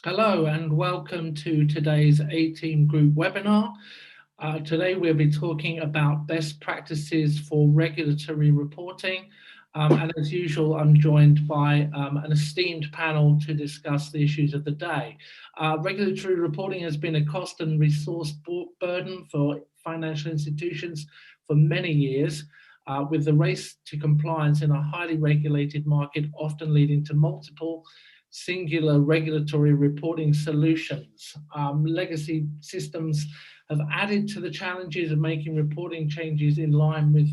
Hello and welcome to today's A-Team Group webinar. Today we'll be talking about best practices for regulatory reporting. And as usual, I'm joined by an esteemed panel to discuss the issues of the day. Regulatory reporting has been a cost and resource burden for financial institutions for many years, with the race to compliance in a highly regulated market often leading to multiple singular regulatory reporting solutions. Legacy systems have added to the challenges of making reporting changes in line with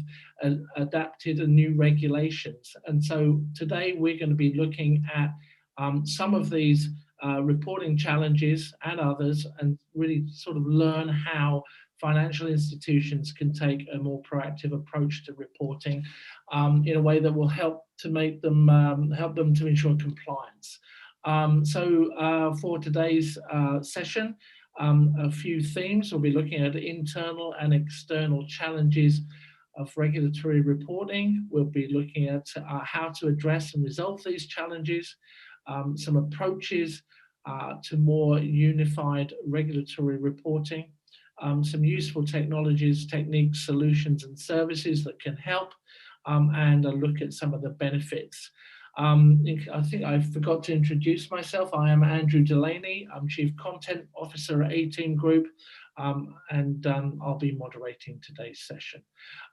adapted and new regulations. And so today we're going to be looking at some of these reporting challenges and others, and really sort of learn how financial institutions can take a more proactive approach to reporting in a way that will help to make them help them to ensure compliance. For today's session, a few themes. We'll be looking at internal and external challenges of regulatory reporting. We'll be looking at how to address and resolve these challenges, some approaches to more unified regulatory reporting, some useful technologies, techniques, solutions, and services that can help, and a look at some of the benefits. I think I forgot to introduce myself. I am Andrew Delaney. I'm Chief Content Officer at A-Team Group, and I'll be moderating today's session.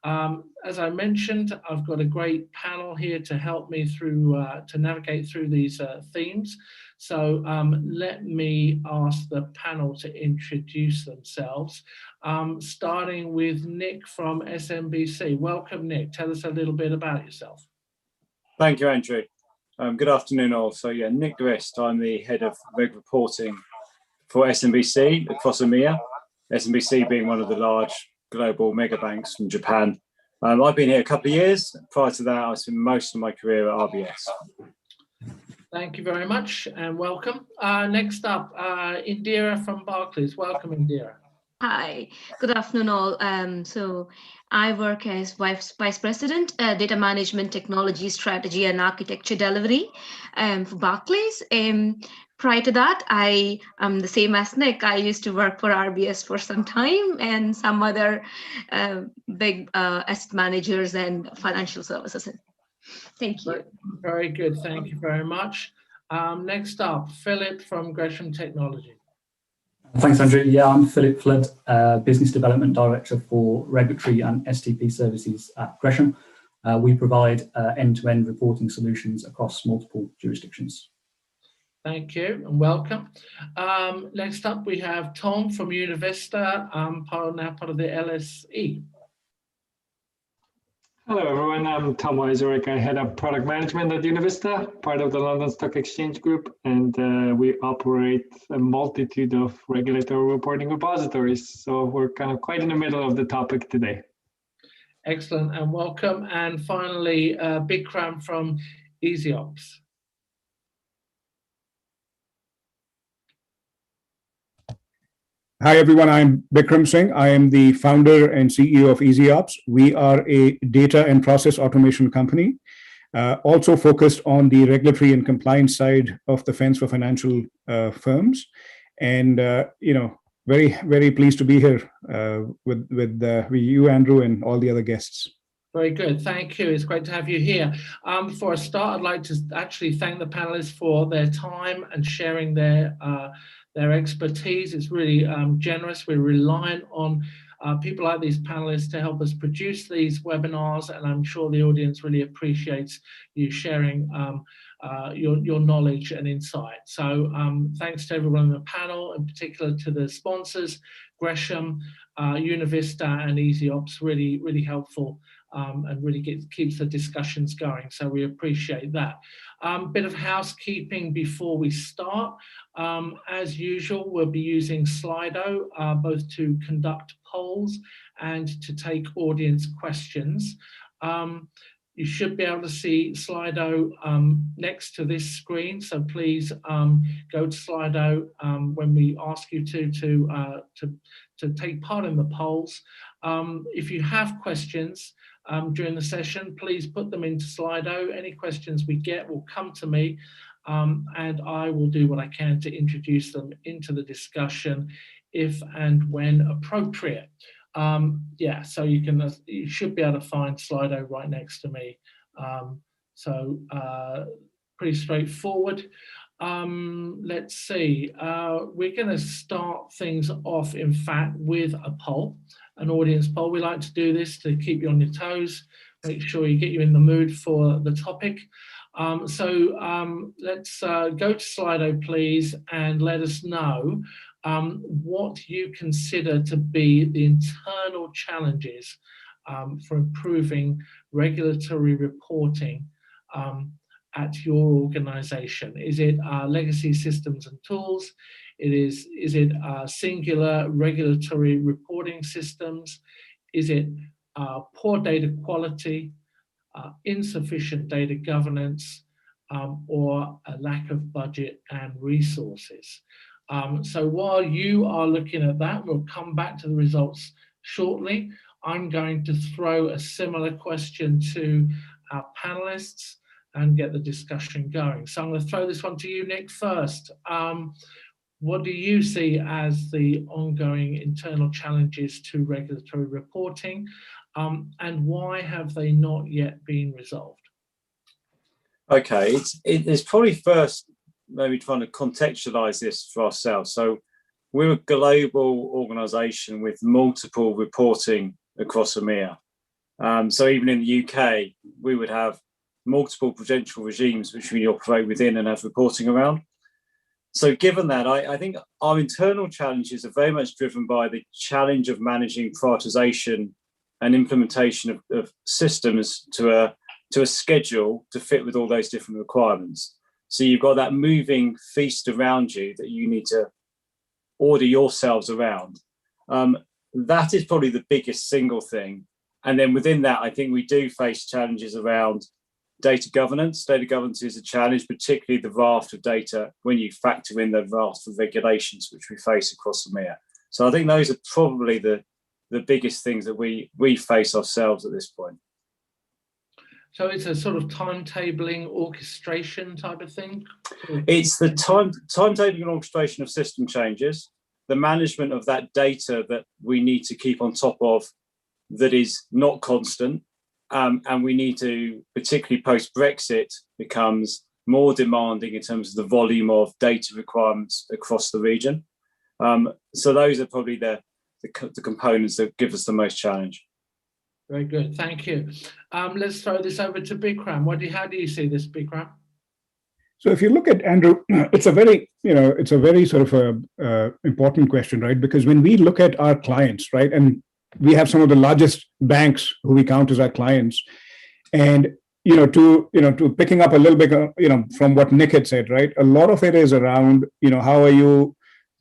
As I mentioned, I've got a great panel here to help me through, to navigate through these themes. So let me ask the panel to introduce themselves, starting with Nick from SMBC. Welcome, Nick. Tell us a little bit about yourself. Thank you, Andrew. Good afternoon, all. So, yeah, Nick Grist. I'm the head of reg reporting for SMBC across EMEA. SMBC being one of the large global mega banks from Japan. I've been here a couple of years. Prior to that, I spent most of my career at RBS. Thank you very much and welcome. Next up, Indira from Barclays. Welcome, Indira. Hi, good afternoon all. So I work as Vice President, Data Management, Technology, Strategy and Architecture Delivery for Barclays. Prior to that, I am the same as Nick. I used to work for RBS for some time and some other big asset managers and financial services. Thank you. Very good. Thank you very much. Next up, Philip from Gresham Technology. Thanks, Andrew. Yeah, I'm Philip Flood, Business Development Director for Regulatory and STP Services at Gresham. We provide end-to-end reporting solutions across multiple jurisdictions. Thank you and welcome. Next up, we have Tom from Univista, now part of the LSE. Hello, everyone. I'm Tom Weiserick. I head up product management at Univista, part of the London Stock Exchange Group, and we operate a multitude of regulatory reporting repositories. So we're kind of quite in the middle of the topic today. Excellent and welcome. And finally, Bikram from EasyOps. Hi, everyone. I'm Bikram Singh. I am the founder and CEO of EasyOps. We are a data and process automation company, also focused on the regulatory and compliance side of the fence for financial firms. And, very, very pleased to be here with you, Andrew, and all the other guests. Very good. Thank you. It's great to have you here. Before I start, I'd like to actually thank the panelists for their time and sharing their expertise. It's really generous. We're reliant on people like these panelists to help us produce these webinars, and I'm sure the audience really appreciates you sharing your knowledge and insight. So thanks to everyone on the panel, in particular to the sponsors, Gresham, Univista and EasyOps, really, really helpful and really keeps the discussions going. So we appreciate that. Bit of housekeeping before we start. As usual, we'll be using Slido, both to conduct polls and to take audience questions. You should be able to see Slido next to this screen, so please go to Slido when we ask you to take part in the polls. If you have questions during the session, please put them into Slido. Any questions we get will come to me, and I will do what I can to introduce them into the discussion if and when appropriate. Yeah, so you should be able to find Slido right next to me. Pretty straightforward. Let's see, we're going to start things off, in fact, with a poll, an audience poll. We like to do this to keep you on your toes, make sure you get you in the mood for the topic. Let's go to Slido, please, and let us know what you consider to be the internal challenges for improving regulatory reporting at your organization. Is it legacy systems and tools? Is it singular regulatory reporting systems? Is it poor data quality, insufficient data governance, or a lack of budget and resources? So while you are looking at that, we'll come back to the results shortly. I'm going to throw a similar question to our panelists and get the discussion going. So I'm going to throw this one to you, Nick, first. What do you see as the ongoing internal challenges to regulatory reporting, and why have they not yet been resolved? Okay, it's probably first maybe trying to contextualize this for ourselves. So we're a global organization with multiple reporting across EMEA. So even in the UK, we would have multiple prudential regimes which we operate within and have reporting around. So given that, I think our internal challenges are very much driven by the challenge of managing prioritization and implementation of systems to a schedule to fit with all those different requirements. So you've got that moving feast around you that you need to order yourselves around. That is probably the biggest single thing. And then within that, I think we do face challenges around data governance. Data governance is a challenge, particularly the raft of data when you factor in the raft of regulations which we face across EMEA. So I think those are probably the biggest things that we face ourselves at this point. So it's a sort of timetabling, orchestration type of thing? It's the timetabling and orchestration of system changes, the management of that data that we need to keep on top of that is not constant. And we need to, particularly post-Brexit, becomes more demanding in terms of the volume of data requirements across the region. So those are probably the components that give us the most challenge. Very good, thank you. Let's throw this over to Bikram. How do you see this, Bikram? So if you look at Andrew, it's a very sort of important question, right? Because when we look at our clients, right, and we have some of the largest banks who we count as our clients, and to picking up a little bit, from what Nick had said, right? A lot of it is around, how are you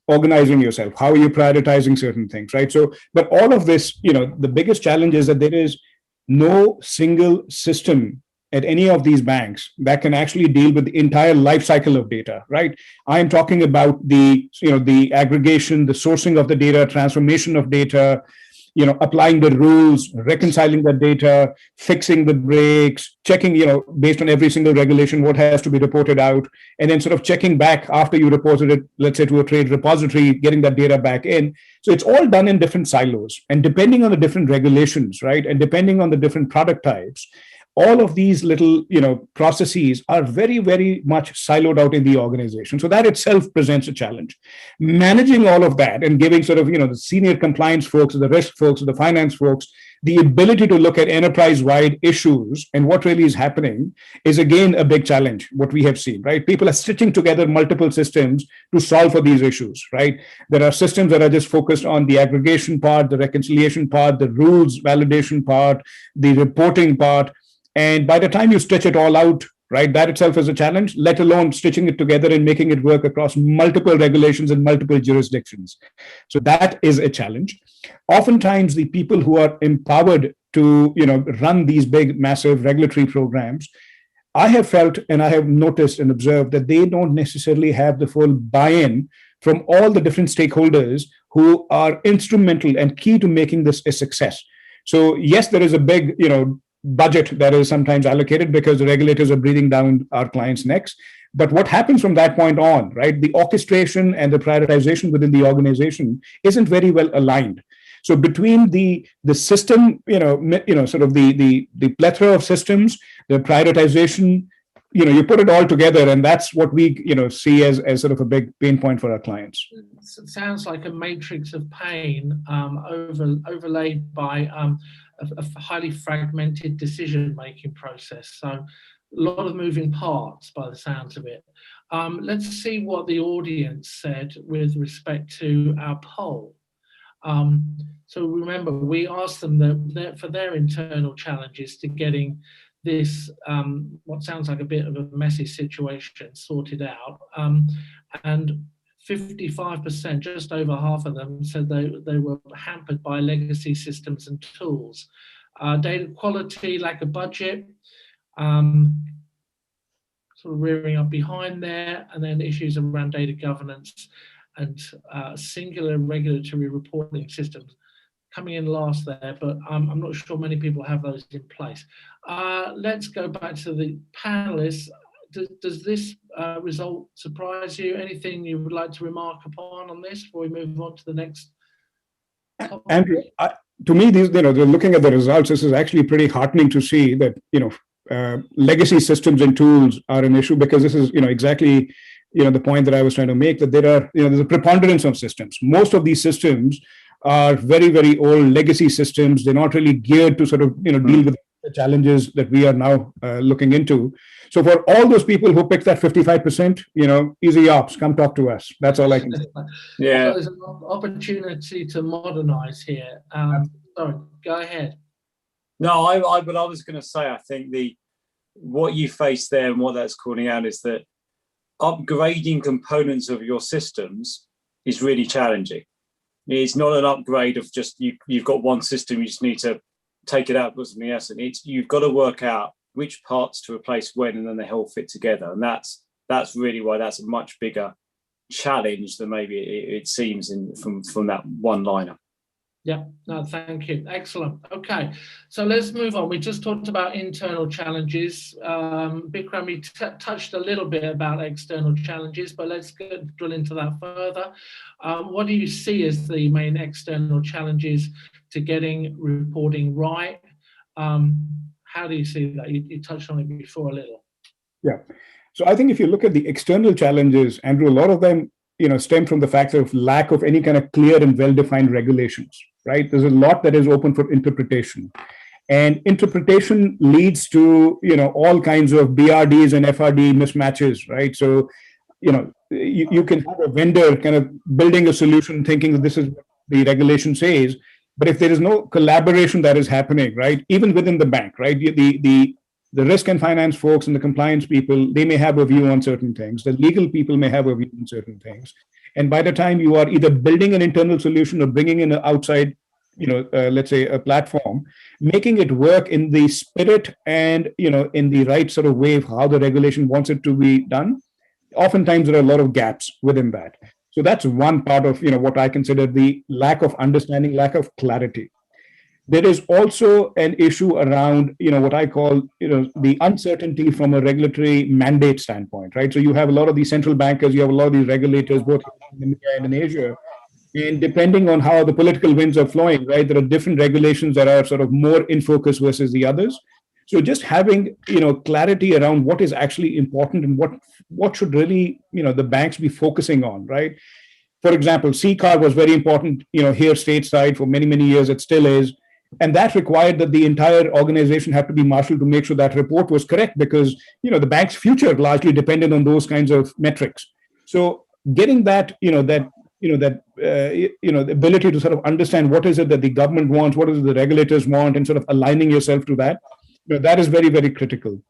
organizing yourself? How are you prioritizing certain things, right? So, but all of this, the biggest challenge is that there is no single system at any of these banks that can actually deal with the entire life cycle of data, right? I'm talking about the aggregation, the sourcing of the data, transformation of data, applying the rules, reconciling the data, fixing the breaks, checking, based on every single regulation, what has to be reported out, and then sort of checking back after you reported it, let's say to a trade repository, getting that data back in. So it's all done in different silos. And depending on the different regulations, right, and depending on the different product types, all of these little, processes are very, very much siloed out in the organization. So that itself presents a challenge. Managing all of that and giving sort of, the senior compliance folks, or the risk folks, or the finance folks, the ability to look at enterprise-wide issues and what really is happening is, again, a big challenge, what we have seen, right? People are stitching together multiple systems to solve for these issues, right? There are systems that are just focused on the aggregation part, the reconciliation part, the rules validation part, the reporting part. And by the time you stitch it all out, right, that itself is a challenge, let alone stitching it together and making it work across multiple regulations and multiple jurisdictions. So that is a challenge. Oftentimes, the people who are empowered to, run these big, massive regulatory programs, I have felt and I have noticed and observed that they don't necessarily have the full buy-in from all the different stakeholders who are instrumental and key to making this a success. So yes, there is a big, budget that is sometimes allocated because the regulators are breathing down our clients' necks. But what happens from that point on, right? The orchestration and the prioritization within the organization isn't very well aligned. So between the system, sort of the plethora of systems, the prioritization, you put it all together, and that's what we see as sort of a big pain point for our clients. It sounds like a matrix of pain overlaid by a highly fragmented decision-making process. So a lot of moving parts by the sounds of it. Let's see what the audience said with respect to our poll. So remember, we asked them for their internal challenges to getting this, what sounds like a bit of a messy situation, sorted out. And 55%, just over half of them, said they were hampered by legacy systems and tools. Data quality, lack of budget, sort of rearing up behind there, and then issues around data governance and singular regulatory reporting systems coming in last there, but I'm not sure many people have those in place. Let's go back to the panelists. Does this result surprise you? Anything you would like to remark upon on this before we move on to the next topic? Andrew, to me, they're looking at the results. This is actually pretty heartening to see that legacy systems and tools are an issue, because this is exactly the point that I was trying to make, that there are there's a preponderance of systems. Most of these systems are very, very old legacy systems. They're not really geared to sort of deal with the challenges that we are now looking into. So for all those people who picked that 55%, easy ops, come talk to us. That's all I can say. Yeah, so there's an opportunity to modernize here. Sorry, go ahead. no, but I was going to say, I think what you face there and what that's calling out is that upgrading components of your systems is really challenging. It's not an upgrade of just you've got one system, you just need to take it out with something else. And you've got to work out which parts to replace when, and then they all fit together. And that's really why that's a much bigger challenge than maybe it seems from that one liner. Yeah, no, thank you. Excellent. Okay, so let's move on. We just talked about internal challenges. Bikram, we touched a little bit about external challenges, but let's drill into that further. What do you see as the main external challenges to getting reporting right? How do you see that? You touched on it before a little. Yeah. So I think if you look at the external challenges, Andrew, a lot of them stem from the fact of lack of any kind of clear and well-defined regulations, right? There's a lot that is open for interpretation. And interpretation leads to, all kinds of BRDs and FRD mismatches, right? So, you can have a vendor kind of building a solution thinking that this is what the regulation says, but if there is no collaboration that is happening, right, even within the bank, right, the risk and finance folks and the compliance people, they may have a view on certain things. The legal people may have a view on certain things. And by the time you are either building an internal solution or bringing in an outside, let's say a platform, making it work in the spirit and, in the right sort of way of how the regulation wants it to be done, oftentimes there are a lot of gaps within that. So that's one part of, what I consider the lack of understanding, lack of clarity. There is also an issue around, what I call, the uncertainty from a regulatory mandate standpoint, right? So you have a lot of these central bankers, you have a lot of these regulators, both in India and in Asia. And depending on how the political winds are flowing, right, there are different regulations that are sort of more in focus versus the others. So just having, clarity around what is actually important and what should really, the banks be focusing on, right? For example, CCAR was very important, here stateside for many, many years. It still is. And that required that the entire organization had to be marshaled to make sure that report was correct, because the bank's future largely depended on those kinds of metrics. So getting that the ability to sort of understand what is it that the government wants, what is it the regulators want, and sort of aligning yourself to that, that is very, very critical.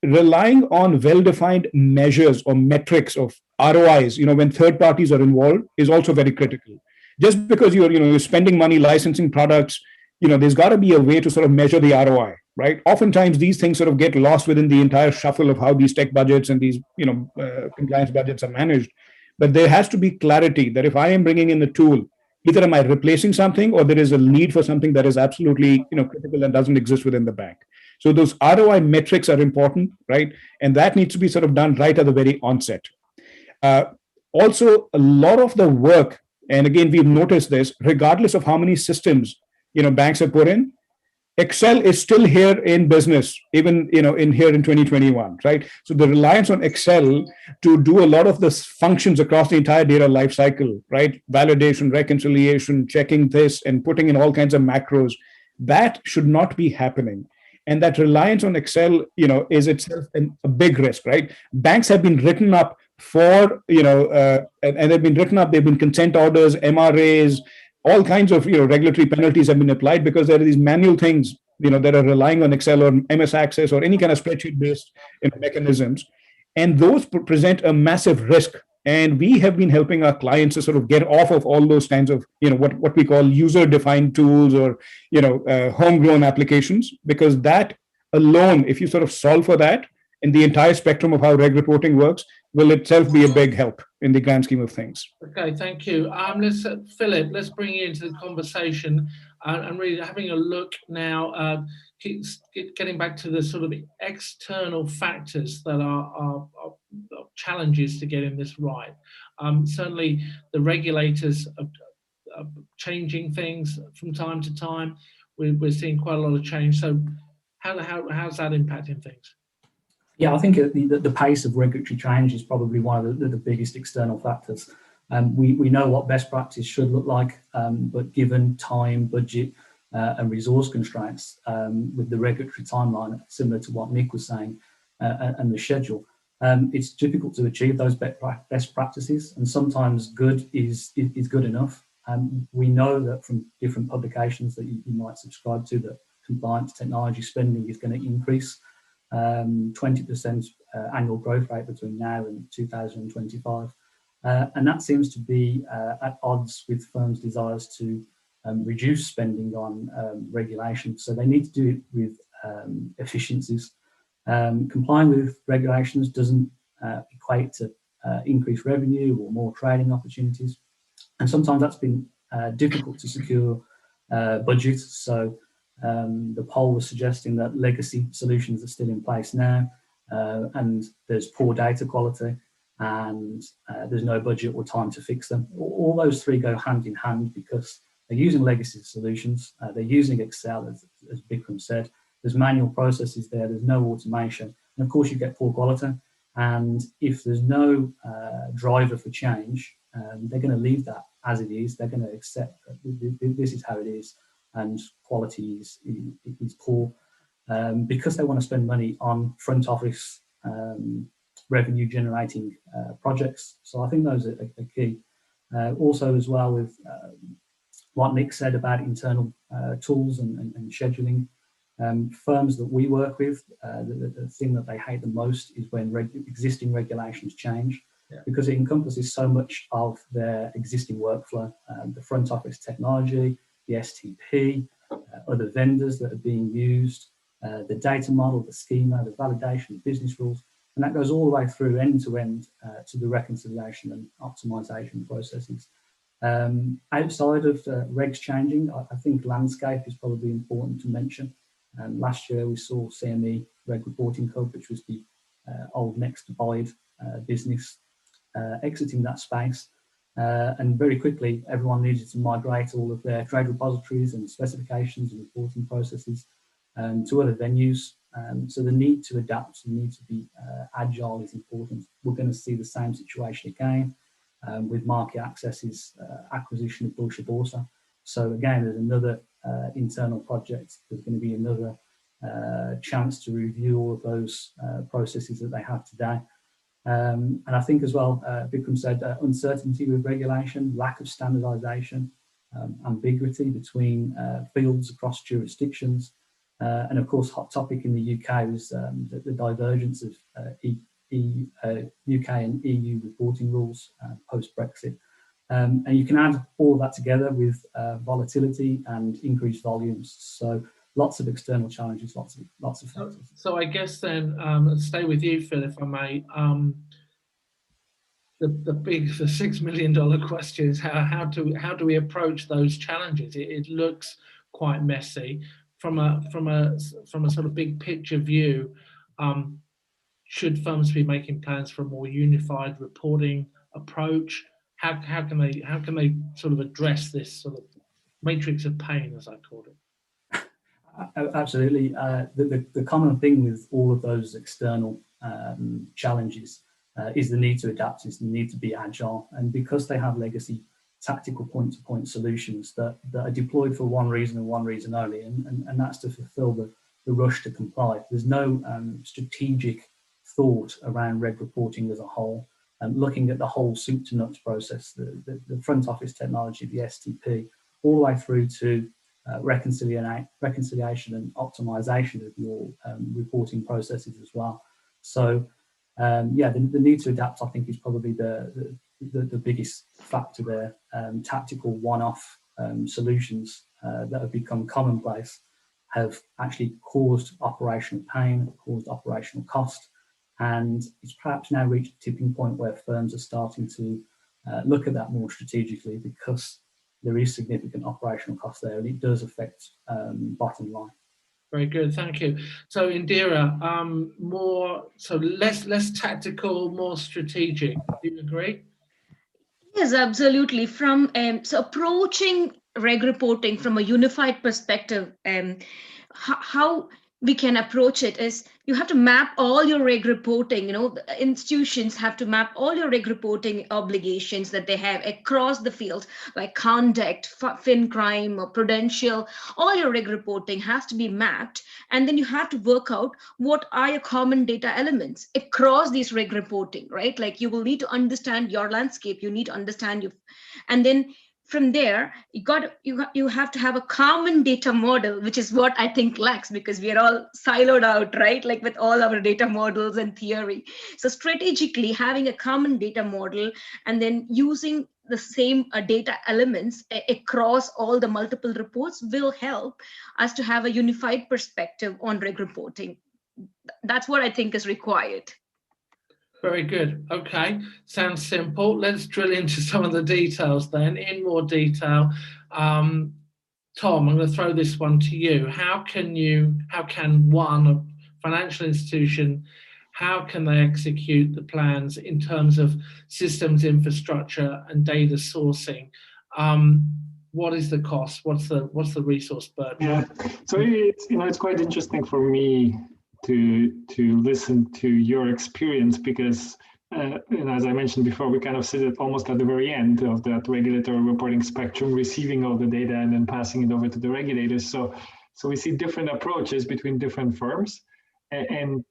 Relying on well-defined measures or metrics of ROIs, when third parties are involved, is also very critical. Just because you're spending money licensing products, there's got to be a way to sort of measure the ROI, right? Oftentimes these things sort of get lost within the entire shuffle of how these tech budgets and these compliance budgets are managed. But there has to be clarity that if I am bringing in a tool, either am I replacing something or there is a need for something that is absolutely critical and doesn't exist within the bank. So those ROI metrics are important, right? And that needs to be sort of done right at the very onset. Also, a lot of the work, and again, we've noticed this, regardless of how many systems, banks have put in, Excel is still here in business, even in here in 2021, right? So the reliance on Excel to do a lot of the functions across the entire data lifecycle, right? Validation, reconciliation, checking this, and putting in all kinds of macros, that should not be happening. And that reliance on Excel, is itself a big risk, right? Banks have been written up for, and they've been written up. They've been consent orders, MRAs, all kinds of regulatory penalties have been applied because there are these manual things that are relying on Excel or MS Access or any kind of spreadsheet based mechanisms, and those present a massive risk. And we have been helping our clients to sort of get off of all those kinds of what we call user defined tools or homegrown applications, because that alone, if you sort of solve for that in the entire spectrum of how reg reporting works, will itself be a big help in the grand scheme of things. Okay, thank you. Philip, let's bring you into the conversation and really having a look now, getting back to the sort of external factors that are challenges to getting this right. Certainly, the regulators are changing things from time to time. We're seeing quite a lot of change. So, how's that impacting things? Yeah, I think the pace of regulatory change is probably one of the biggest external factors. We know what best practice should look like, but given time, budget, and resource constraints, with the regulatory timeline, similar to what Nick was saying, and the schedule, it's difficult to achieve those best practices, and sometimes good is good enough. We know that from different publications that you might subscribe to that compliance technology spending is going to increase 20% annual growth rate between now and 2025. And that seems to be at odds with firms' desires to reduce spending on regulation. So they need to do it with efficiencies. Complying with regulations doesn't equate to increased revenue or more trading opportunities. And sometimes that's been difficult to secure budgets. So the poll was suggesting that legacy solutions are still in place now, and there's poor data quality, and there's no budget or time to fix them. All those three go hand in hand because they're using legacy solutions, they're using Excel, as Bikram said, there's manual processes there, there's no automation, and of course you get poor quality. And if there's no driver for change, they're going to leave that as it is. They're going to accept that this is how it is, and quality is poor, because they want to spend money on front office revenue generating projects. So I think those are key. Also as well with what Nick said about internal tools and scheduling, firms that we work with, the thing that they hate the most is when existing regulations change, because it encompasses so much of their existing workflow, the front office technology, the STP, other vendors that are being used, the data model, the schema, the validation, the business rules, and that goes all the way through end to end to the reconciliation and optimization processes. Outside of regs changing, I think landscape is probably important to mention. Last year we saw CME Reg Reporting Hub, which was the old Next Abide business, exiting that space. And very quickly, everyone needed to migrate all of their trade repositories and specifications and reporting processes to other venues. So the need to adapt, the need to be agile is important. We're going to see the same situation again with Market Access's acquisition of Deutsche Börse. So again, there's another internal project. There's going to be another chance to review all of those processes that they have today. And I think as well, Bikram said, uncertainty with regulation, lack of standardization, ambiguity between fields across jurisdictions. And of course, hot topic in the UK is the divergence of UK and EU reporting rules post-Brexit. And you can add all of that together with volatility and increased volumes. So lots of external challenges, lots of factors. So I guess then, stay with you, Phil, if I may. The $6 million question is how do we approach those challenges? It looks quite messy. from a sort of big picture view, should firms be making plans for a more unified reporting approach? How can they sort of address this sort of matrix of pain, as I called it? Absolutely. The common thing with all of those external challenges is the need to adapt, is the need to be agile. And because they have legacy tactical point-to-point solutions that are deployed for one reason and one reason only, and that's to fulfill the rush to comply. There's no strategic thought around reg reporting as a whole, and looking at the whole soup to nuts process, the front office technology, the STP, all the way through to reconciliation and optimization of your reporting processes as well. So yeah, the need to adapt, I think, is probably the biggest factor there. Tactical one-off solutions that have become commonplace have actually caused operational pain, caused operational cost, and it's perhaps now reached a tipping point where firms are starting to look at that more strategically, because there is significant operational cost there, and it does affect bottom line. Very good, thank you. So Indira, less tactical, more strategic. Do you agree? Yes, absolutely. From so approaching reg reporting from a unified perspective, how we can approach it is you have to map all your reg reporting. The institutions have to map all your reg reporting obligations that they have across the field, like conduct, fin crime, or prudential. All your reg reporting has to be mapped, and then you have to work out what are your common data elements across these reg reporting, right? Like you will need to understand your landscape, you need to understand your, and then from there, you have to have a common data model, which is what I think lacks, because we are all siloed out, right? Like with all our data models and theory. So strategically having a common data model and then using the same data elements across all the multiple reports will help us to have a unified perspective on reg reporting. That's what I think is required. Very good. Okay, sounds simple. Let's drill into some of the details then, in more detail. Tom, I'm going to throw this one to you. How can a financial institution, how can they execute the plans in terms of systems infrastructure and data sourcing? What is the cost? What's the resource burden? Yeah, so it's quite interesting for me to listen to your experience, because as I mentioned before, we kind of sit almost at the very end of that regulatory reporting spectrum, receiving all the data and then passing it over to the regulators. So we see different approaches between different firms, and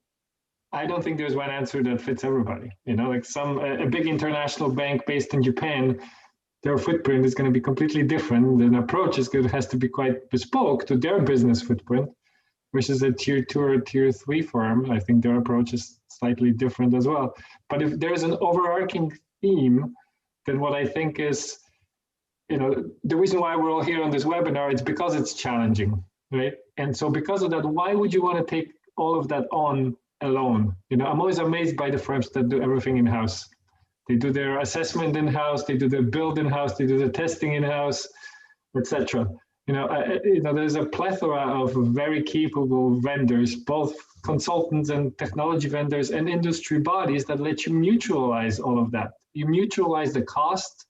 I don't think there's one answer that fits everybody. Like a big international bank based in Japan, their footprint is going to be completely different. The approach has to be quite bespoke to their business footprint, versus a tier 2 or tier 3 firm. I think their approach is slightly different as well. But if there's an overarching theme, then what I think is, the reason why we're all here on this webinar, it's because it's challenging, right? And so because of that, why would you want to take all of that on alone? I'm always amazed by the firms that do everything in-house. They do their assessment in-house, they do their build in-house, they do the testing in-house, etc. There's a plethora of very capable vendors, both consultants and technology vendors and industry bodies, that let you mutualize all of that. You mutualize the cost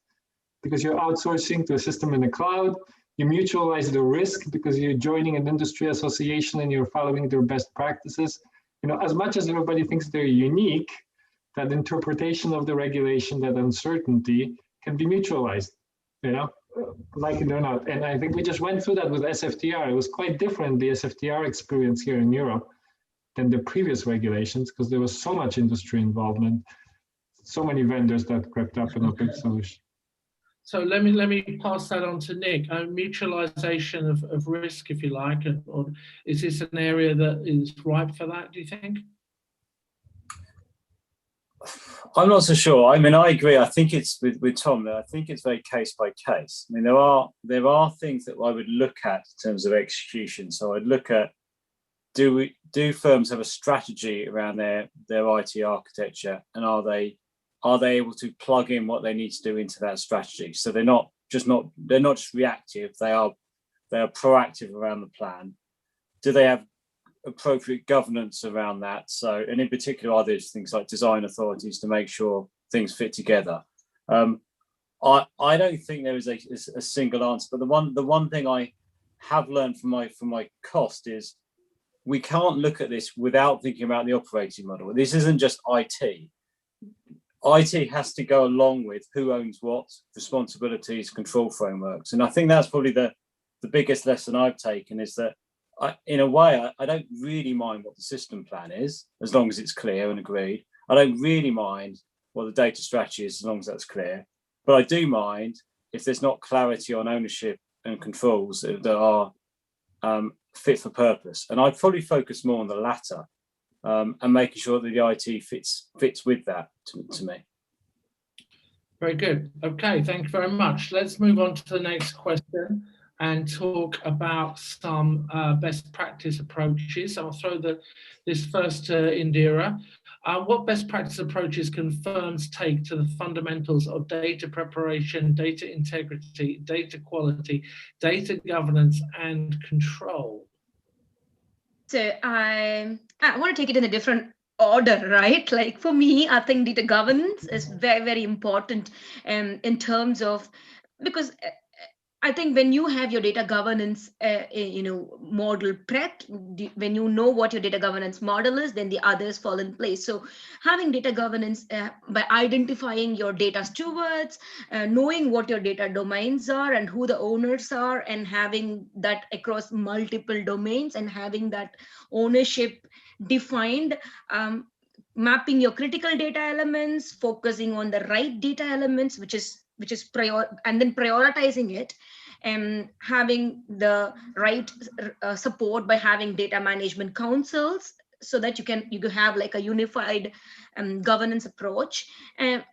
because you're outsourcing to a system in the cloud. You mutualize the risk because you're joining an industry association and you're following their best practices. As much as everybody thinks they're unique, that interpretation of the regulation, that uncertainty can be mutualized, like it or not. And I think we just went through that with SFTR. It was quite different, the SFTR experience here in Europe, than the previous regulations, because there was so much industry involvement, so many vendors that crept up in a big solution. So let me pass that on to Nick. Mutualization of risk, if you like, or is this an area that is ripe for that, do you think? I'm not so sure. I agree. I think it's with Tom there. I think it's very case by case. There are things that I would look at in terms of execution. So I'd look at, do firms have a strategy around their IT architecture, and are they able to plug in what they need to do into that strategy? So they're not just reactive. They are proactive around the plan. do they have appropriate governance around that? So, and in particular, are there things like design authorities to make sure things fit together? I don't think there is a single answer, but the one thing I have learned from my cost is we can't look at this without thinking about the operating model. This isn't just IT. IT has to go along with who owns what, responsibilities, control frameworks. And I think that's probably the biggest lesson I've taken, is that in a way, I don't really mind what the system plan is, as long as it's clear and agreed. I don't really mind what the data strategy is, as long as that's clear. But I do mind if there's not clarity on ownership and controls that are fit for purpose. And I'd probably focus more on the latter, and making sure that the IT fits with that to me. Very good. Okay, thank you very much. Let's move on to the next question and talk about some best practice approaches. I'll throw this first to Indira. What best practice approaches can firms take to the fundamentals of data preparation, data integrity, data quality, data governance, and control? So I want to take it in a different order, right? Like for me, I think data governance is very, very important in terms of, because I think when you have your data governance, model prepped, when you know what your data governance model is, then the others fall in place. So having data governance by identifying your data stewards, knowing what your data domains are and who the owners are, and having that across multiple domains and having that ownership defined, mapping your critical data elements, focusing on the right data elements, which is and then prioritizing it, and having the right support by having data management councils, so that you can have like a unified governance approach, and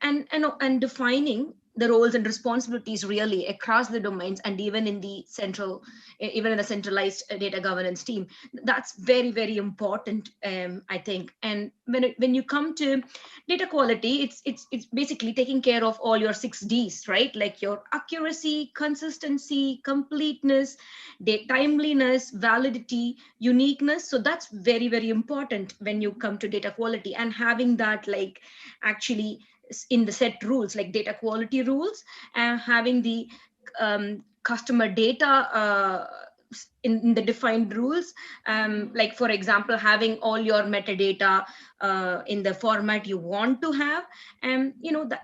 defining the roles and responsibilities really across the domains, and even in the centralized data governance team. That's very, very important, I think. And when you come to data quality, it's basically taking care of all your 6 Ds, right? Like your accuracy, consistency, completeness, timeliness, validity, uniqueness. So that's very, very important when you come to data quality, and having that like actually in the set rules, like data quality rules, and having the customer data in the defined rules, like for example, having all your metadata in the format you want to have, and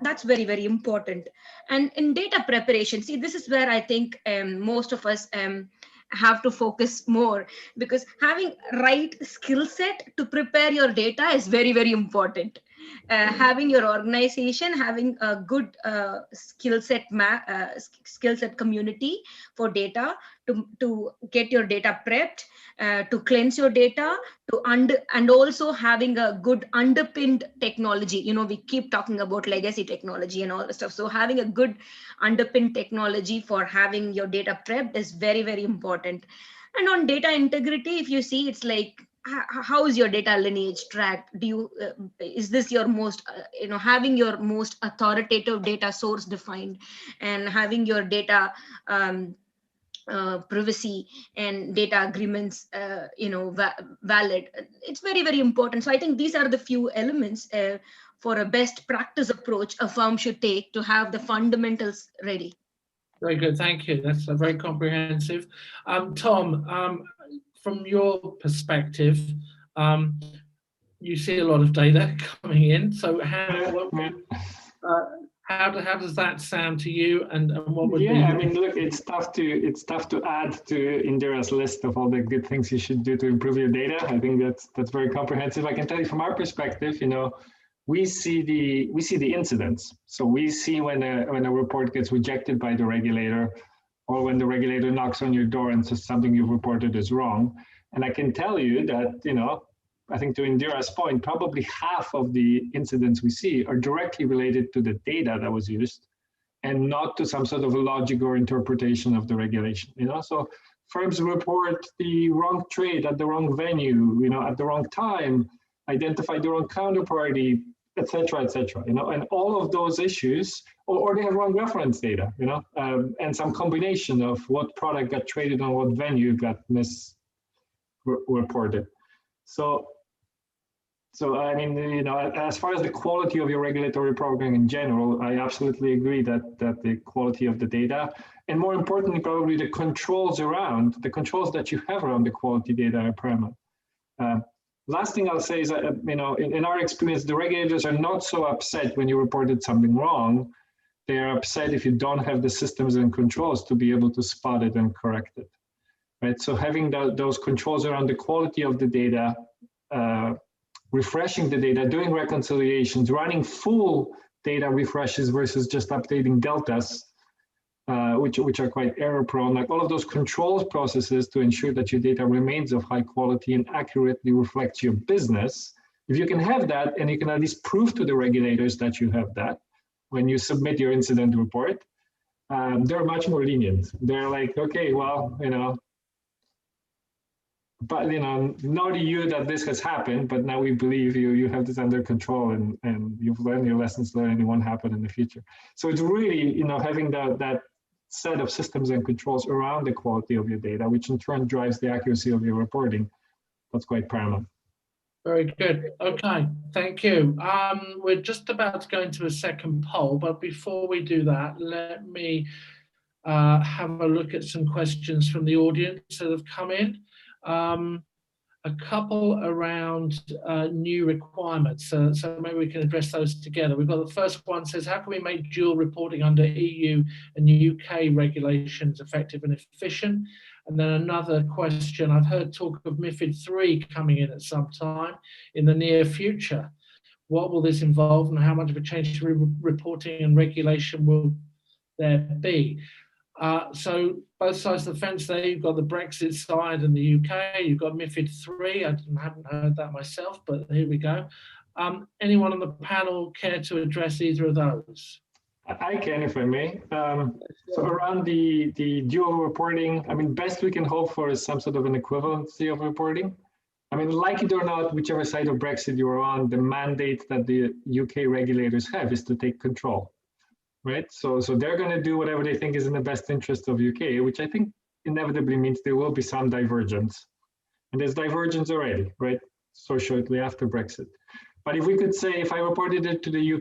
that's very, very important. And in data preparation, see, this is where I think most of us have to focus more, because having right skill set to prepare your data is very, very important. Having your organization having a good skill set community for data, to get your data prepped, to cleanse your data, and also having a good underpinned technology. We keep talking about legacy technology and all the stuff. So having a good underpinned technology for having your data prepped is very, very important. And on data integrity, if you see, it's like, how is your data lineage tracked? Is this your most, having your most authoritative data source defined, and having your data privacy and data agreements, valid? It's very, very important. So I think these are the few elements for a best practice approach a firm should take to have the fundamentals ready. Very good, thank you. That's very comprehensive. Tom, from your perspective, you see a lot of data coming in. So how does that sound to you, and what would be? I mean, look, it's tough to add to Indira's list of all the good things you should do to improve your data. I think that's very comprehensive. I can tell you from our perspective, we see the incidents. So we see when a report gets rejected by the regulator, or when the regulator knocks on your door and says something you've reported is wrong. And I can tell you that, I think to Indira's point, probably half of the incidents we see are directly related to the data that was used, and not to some sort of logic or interpretation of the regulation. So firms report the wrong trade at the wrong venue, at the wrong time, identify the wrong counterparty, et cetera, and all of those issues, or they have wrong reference data, and some combination of what product got traded on what venue got reported. So I mean, as far as the quality of your regulatory reporting in general, I absolutely agree that the quality of the data, and more importantly, probably the controls that you have around the quality data are paramount. Last thing I'll say is that, in our experience, the regulators are not so upset when you reported something wrong. They are upset if you don't have the systems and controls to be able to spot it and correct it, right? So having those controls around the quality of the data, refreshing the data, doing reconciliations, running full data refreshes versus just updating deltas, which are quite error prone, like all of those controls processes to ensure that your data remains of high quality and accurately reflects your business. If you can have that, and you can at least prove to the regulators that you have that when you submit your incident report, they're much more lenient. They're like, okay, well, but know to you that this has happened, but now we believe you have this under control, and you've learned your lessons learned, and it won't happen in the future. So it's really having that set of systems and controls around the quality of your data, which in turn drives the accuracy of your reporting. That's quite paramount. Very good. Okay, thank you. We're just about to go into a second poll, but before we do that, let me have a look at some questions from the audience that have come in. A couple around new requirements, so maybe we can address those together. We've got the first one says, how can we make dual reporting under EU and UK regulations effective and efficient? And then another question, I've heard talk of MiFID III coming in at some time in the near future. What will this involve, and how much of a change to reporting and regulation will there be? So both sides of the fence there, you've got the Brexit side and the UK, you've got MiFID III, I haven't heard that myself, but here we go. Anyone on the panel care to address either of those? I can, if I may. So around the dual reporting, I mean, best we can hope for is some sort of an equivalency of reporting. I mean, like it or not, whichever side of Brexit you're on, the mandate that the UK regulators have is to take control. Right, so they're going to do whatever they think is in the best interest of UK, which I think inevitably means there will be some divergence, and there's divergence already, right? So shortly after Brexit. But if we could say, if I reported it to the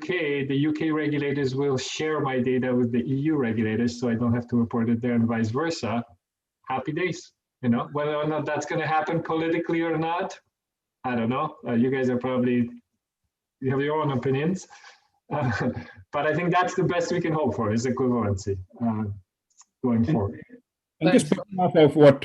UK regulators will share my data with the EU regulators, so I don't have to report it there, and vice versa. Happy days, Whether or not that's going to happen politically or not, I don't know. You guys are probably, you have your own opinions. But I think that's the best we can hope for, is equivalency going forward. And just picking off of what,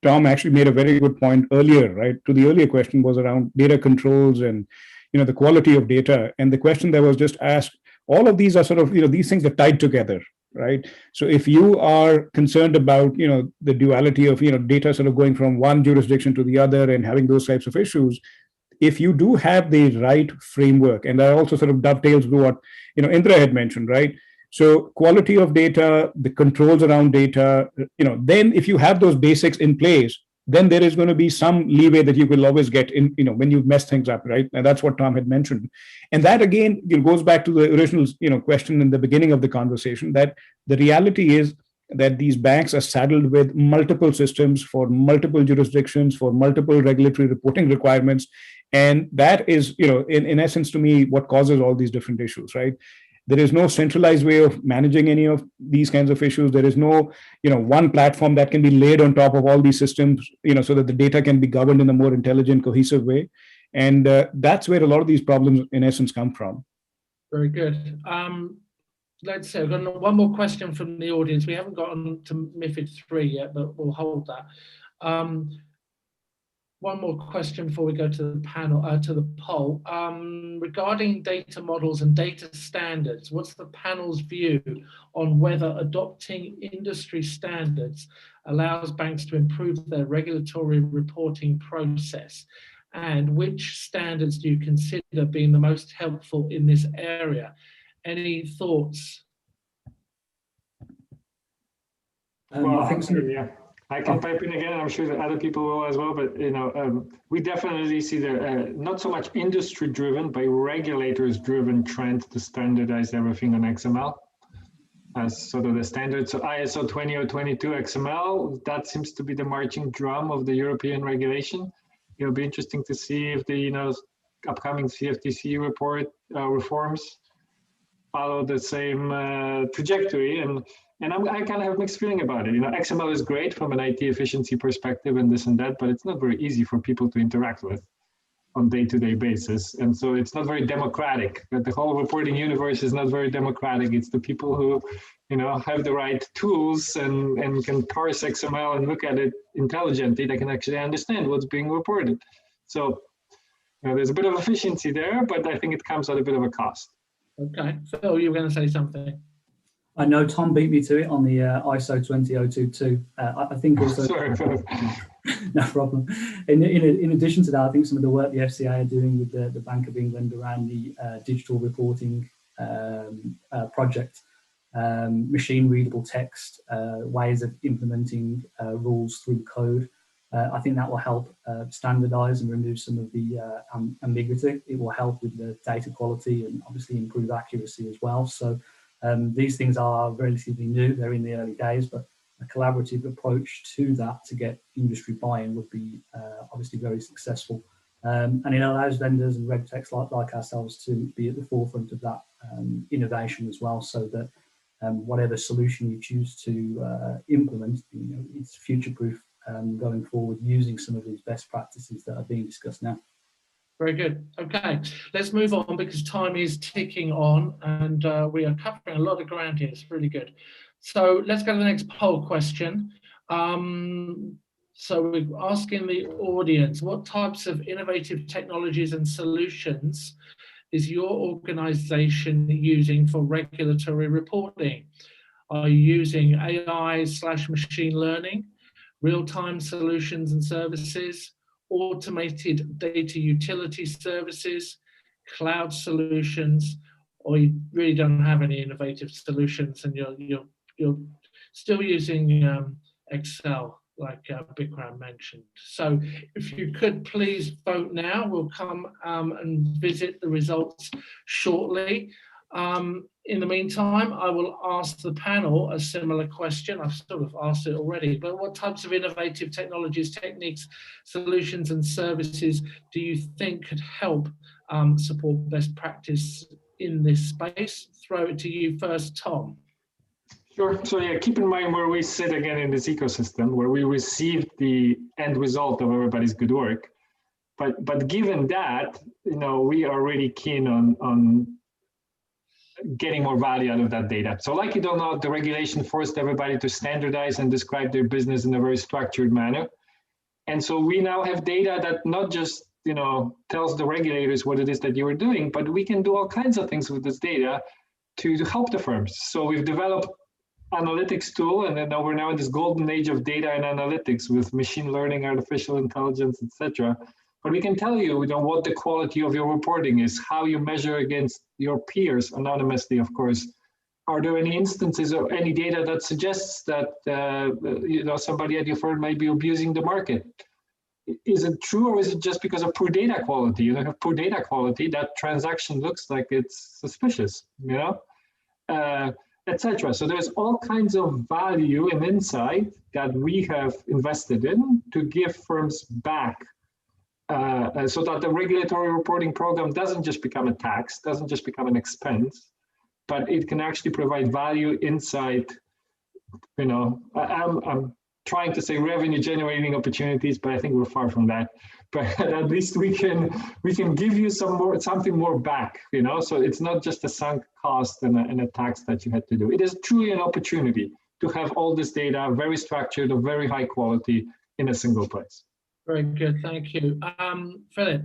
Tom actually made a very good point earlier, right? To the earlier question was around data controls and, the quality of data. And the question that was just asked, all of these are sort of, these things are tied together, right? So if you are concerned about, the duality of, data sort of going from one jurisdiction to the other and having those types of issues, if you do have the right framework, and that also sort of dovetails with what Indra had mentioned, right? So quality of data, the controls around data, then if you have those basics in place, then there is going to be some leeway that you will always get in, when you mess things up, right? And that's what Tom had mentioned. And that again goes back to the original, question in the beginning of the conversation, that the reality is that these banks are saddled with multiple systems for multiple jurisdictions, for multiple regulatory reporting requirements. And that is, in essence, to me, what causes all these different issues, right? There is no centralized way of managing any of these kinds of issues. There is no, one platform that can be laid on top of all these systems, so that the data can be governed in a more intelligent, cohesive way. And that's where a lot of these problems, in essence, come from. Very good. Let's see, I've got one more question from the audience. We haven't gotten to MiFID III yet, but we'll hold that. One more question before we go to the panel, to the poll. Regarding data models and data standards, what's the panel's view on whether adopting industry standards allows banks to improve their regulatory reporting process? And which standards do you consider being the most helpful in this area? Any thoughts? I think so. Yeah, I can pipe in again. I'm sure that other people will as well. But we definitely see the not so much industry-driven, but regulators-driven trend to standardize everything on XML. as sort of the standard. So ISO 20022 XML, that seems to be the marching drum of the European regulation. It'll be interesting to see if the upcoming CFTC report reforms follow the same trajectory. And I kind of have a mixed feeling about it. XML is great from an IT efficiency perspective and this and that, but it's not very easy for people to interact with on day-to-day basis. And so it's not very democratic. The whole reporting universe is not very democratic. It's the people who, have the right tools and can parse XML and look at it intelligently that can actually understand what's being reported. So there's a bit of efficiency there, but I think it comes at a bit of a cost. Okay, Phil, you were going to say something. I know Tom beat me to it on the ISO 20022. I think also, Sorry. no problem. In addition to that, I think some of the work the FCA are doing with the Bank of England around the digital reporting project, machine readable text, ways of implementing rules through code. I think that will help standardize and remove some of the ambiguity. It will help with the data quality and obviously improve accuracy as well. So these things are relatively new. They're in the early days, but a collaborative approach to that to get industry buy-in would be obviously very successful. And it allows vendors and regtechs like ourselves to be at the forefront of that innovation as well, so that whatever solution you choose to implement, it's future-proof going forward using some of these best practices that are being discussed now. Very good. Okay, let's move on because time is ticking on and we are covering a lot of ground here. It's really good. So let's go to the next poll question. So we're asking the audience, what types of innovative technologies and solutions is your organization using for regulatory reporting? Are you using AI/machine learning, real-time solutions and services, automated data utility services, cloud solutions, or you really don't have any innovative solutions and you're still using Excel, like Bikram mentioned? So if you could please vote now, we'll come and visit the results shortly. In the meantime, I will ask the panel a similar question. I've sort of asked it already, but what types of innovative technologies, techniques, solutions, and services do you think could help support best practice in this space? Throw it to you first, Tom. Sure. So yeah, keep in mind where we sit again in this ecosystem, where we receive the end result of everybody's good work. But given that, we are really keen on getting more value out of that data. So like it or not, the regulation forced everybody to standardize and describe their business in a very structured manner. And so we now have data that not just, tells the regulators what it is that you are doing, but we can do all kinds of things with this data to help the firms. So we've developed analytics tool, and then we're now in this golden age of data and analytics with machine learning, artificial intelligence, etc. But we can tell you, what the quality of your reporting is, how you measure against your peers, anonymously, of course. Are there any instances or any data that suggests that somebody at your firm may be abusing the market? Is it true, or is it just because of poor data quality? You have poor data quality, that transaction looks like it's suspicious, etc. So there's all kinds of value and insight that we have invested in to give firms back. So that the regulatory reporting program doesn't just become a tax, doesn't just become an expense, but it can actually provide value, insight. I'm trying to say revenue generating opportunities, but I think we're far from that. But at least we can give you something more back. So it's not just a sunk cost and a tax that you had to do. It is truly an opportunity to have all this data, very structured, of very high quality, in a single place. Very good, thank you. Philip?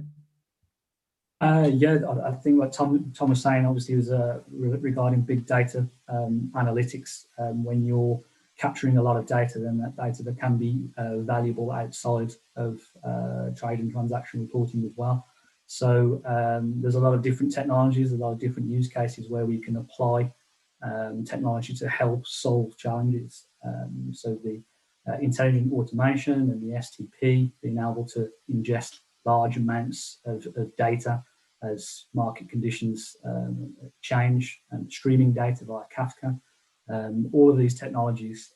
Yeah, I think what Tom was saying obviously was regarding big data analytics. When you're capturing a lot of data, then that data that can be valuable outside of trade and transaction reporting as well. So there's a lot of different technologies, a lot of different use cases where we can apply technology to help solve challenges. So the intelligent automation and the STP, being able to ingest large amounts of data as market conditions change, and streaming data via Kafka, All of these technologies,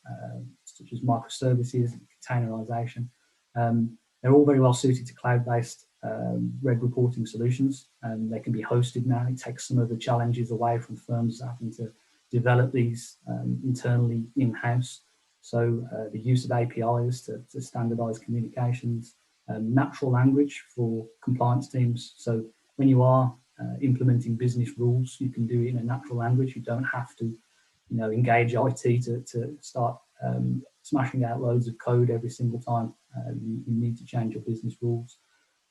such as microservices and containerization, they're all very well suited to cloud-based reg reporting solutions, and they can be hosted now. It takes some of the challenges away from firms having to develop these internally in-house. So the use of APIs to standardize communications, natural language for compliance teams. So when you are implementing business rules, you can do it in a natural language. You don't have to, engage IT to start smashing out loads of code every single time you need to change your business rules.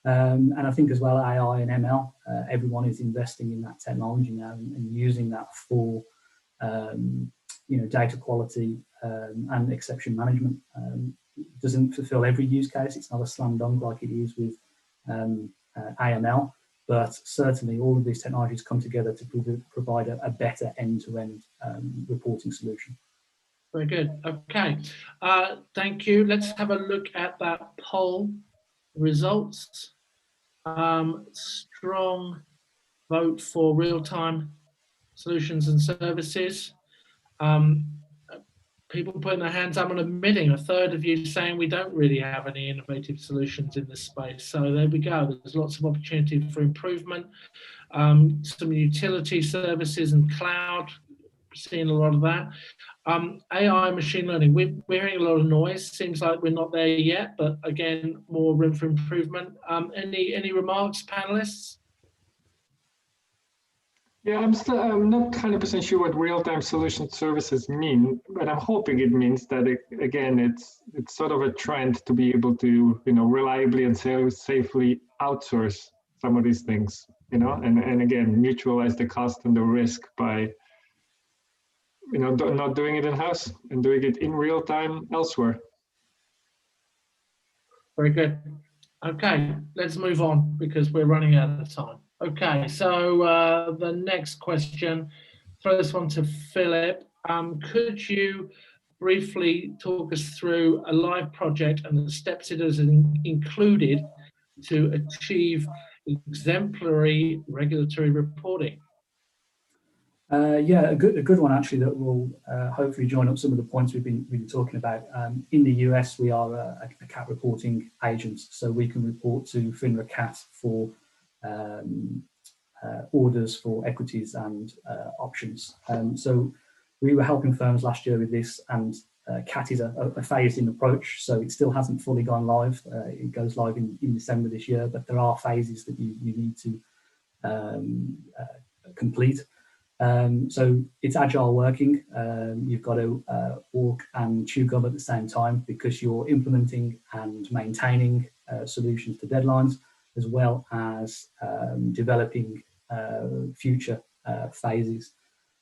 And I think as well, AI and ML, everyone is investing in that technology now and using that for data quality and exception management. It doesn't fulfill every use case. It's not a slam dunk like it is with AML, but certainly all of these technologies come together to provide a better end-to-end reporting solution. Very good. Okay. Thank you. Let's have a look at that poll results. Strong vote for real-time solutions and services. People putting their hands up and admitting, a third of you saying we don't really have any innovative solutions in this space. So there we go. There's lots of opportunity for improvement. Some utility services and cloud, seeing a lot of that. AI, machine learning, we're hearing a lot of noise. Seems like we're not there yet, but again, more room for improvement. Any remarks, panelists? Yeah, I'm not 100% sure what real-time solution services mean, but I'm hoping it means that it's sort of a trend to be able to reliably and safely outsource some of these things, and again mutualize the cost and the risk by not doing it in-house and doing it in real time elsewhere. Very good. Okay, let's move on because we're running out of time. Okay, so the next question, throw this one to Philip. Could you briefly talk us through a live project and the steps it has included to achieve exemplary regulatory reporting? Yeah, a good one actually that will hopefully join up some of the points we've been talking about. In the US, we are a CAT reporting agent, so we can report to FINRA CAT for orders for equities and options. So we were helping firms last year with this, and CAT is a phased-in approach, so it still hasn't fully gone live. It goes live in December this year, but there are phases that you need to complete. So it's agile working. You've got to walk and chew gum at the same time because you're implementing and maintaining solutions to deadlines, as well as developing future phases.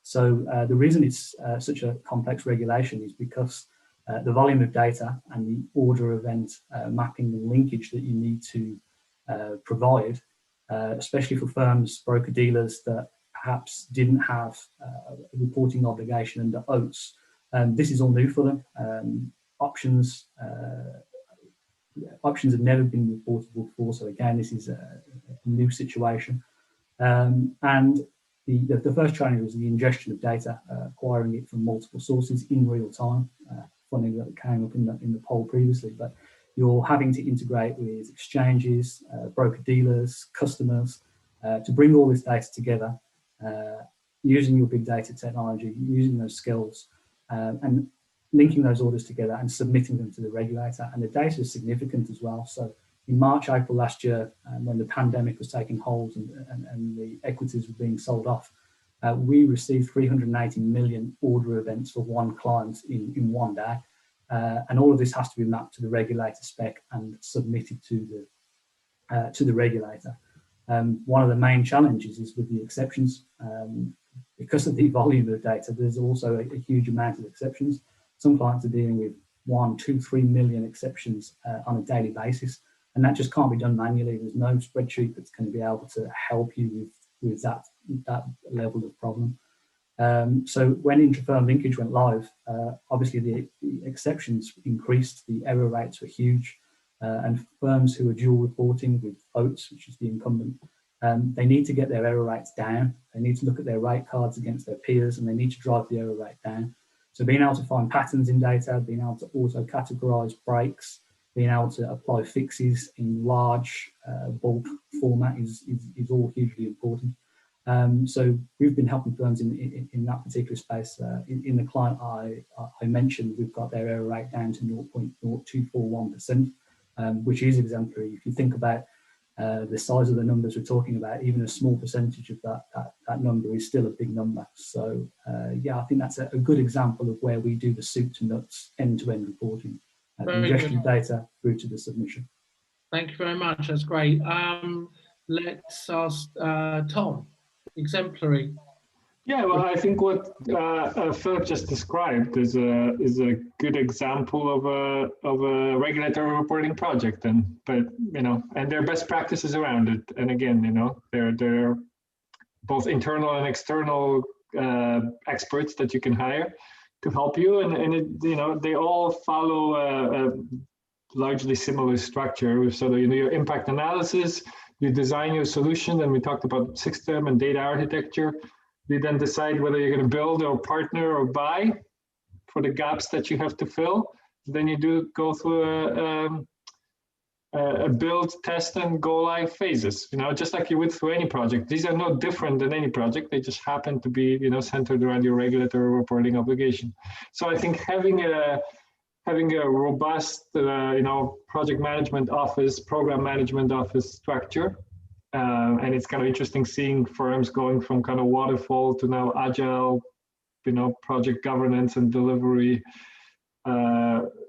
So the reason it's such a complex regulation is because the volume of data and the order event mapping and linkage that you need to provide, especially for firms, broker-dealers that perhaps didn't have a reporting obligation under OATs. This is all new for them. Options have never been reportable before, so again, this is a new situation. And the first challenge was the ingestion of data, acquiring it from multiple sources in real time. Funny that came up in the poll previously, but you're having to integrate with exchanges, broker-dealers, customers, to bring all this data together, using your big data technology, using those skills, and linking those orders together and submitting them to the regulator. And the data is significant as well. So in March, April last year, when the pandemic was taking hold and the equities were being sold off, we received 380 million order events for one client in one day. And all of this has to be mapped to the regulator spec and submitted to the regulator. One of the main challenges is with the exceptions. Because of the volume of data, there's also a huge amount of exceptions. Some clients are dealing with 1, 2, 3 million exceptions on a daily basis, and that just can't be done manually. There's no spreadsheet that's going to be able to help you with that level of problem. So when intra-firm linkage went live, obviously the exceptions increased, the error rates were huge, and firms who are dual reporting with OATs, which is the incumbent, they need to get their error rates down. They need to look at their rate cards against their peers, and they need to drive the error rate down. So being able to find patterns in data, being able to auto-categorize breaks, being able to apply fixes in large bulk format is all hugely important. So we've been helping firms in that particular space. In the client I mentioned, we've got their error rate down to 0.0241%, which is exemplary. If you think about the size of the numbers we're talking about, even a small percentage of that number is still a big number. So yeah, I think that's a good example of where we do the soup to nuts end-to-end reporting, the ingestion of data through to the submission. Thank you very much. That's great. Let's ask Tom. Exemplary. Yeah, well, I think what Philip just described is a good example of a regulatory reporting project, and there are best practices around it. And again, there are both internal and external experts that you can hire to help you, and they all follow a largely similar structure. So your impact analysis, you design your solution, and we talked about system and data architecture. You then decide whether you're going to build or partner or buy for the gaps that you have to fill. Then you go through a build, test, and go live phases. Just like you would through any project. These are no different than any project. They just happen to be centered around your regulatory reporting obligation. So I think having a robust project management office, program management office structure. And it's kind of interesting seeing firms going from kind of waterfall to now agile, project governance and delivery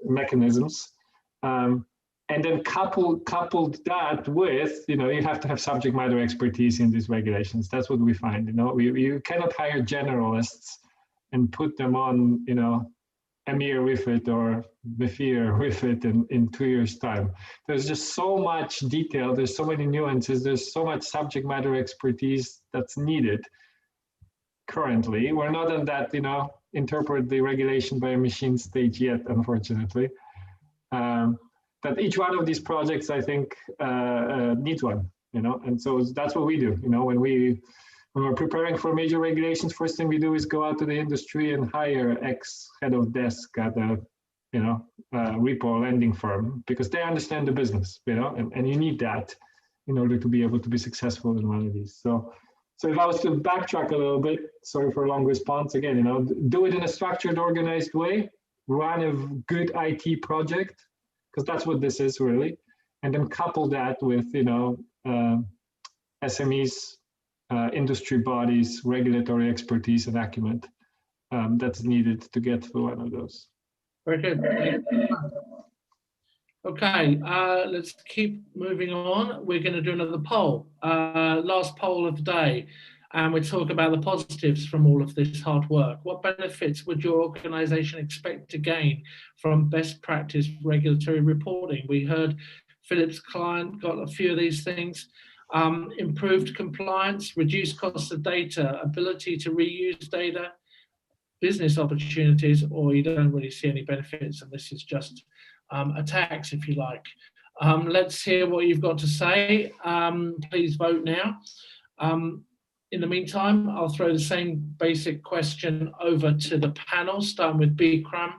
mechanisms. And then coupled that with, you have to have subject matter expertise in these regulations. That's what we find. You cannot hire generalists and put them on, EMIR RIFIT or MIFIR RIFIT in 2 years' time. There's just so much detail, there's so many nuances, there's so much subject matter expertise that's needed currently. We're not in that, interpret the regulation by a machine stage yet, unfortunately. That each one of these projects, I think, needs one, and so that's what we do. When we're preparing for major regulations, first thing we do is go out to the industry and hire ex-head of desk at a, repo lending firm, because they understand the business, and you need that in order to be able to be successful in one of these. So if I was to backtrack a little bit, sorry for a long response again, do it in a structured, organized way, run a good IT project, because that's what this is really, and then couple that with, SMEs, industry bodies, regulatory expertise and acumen that's needed to get through one of those. Very good. Okay, let's keep moving on. We're going to do another poll, last poll of the day, and we talk about the positives from all of this hard work. What benefits would your organization expect to gain from best practice regulatory reporting? We heard Philip's client got a few of these things. Improved compliance, reduced costs of data, ability to reuse data, business opportunities, or you don't really see any benefits, and this is just a tax, if you like. Let's hear what you've got to say. Please vote now. In the meantime, I'll throw the same basic question over to the panel, starting with Bikram.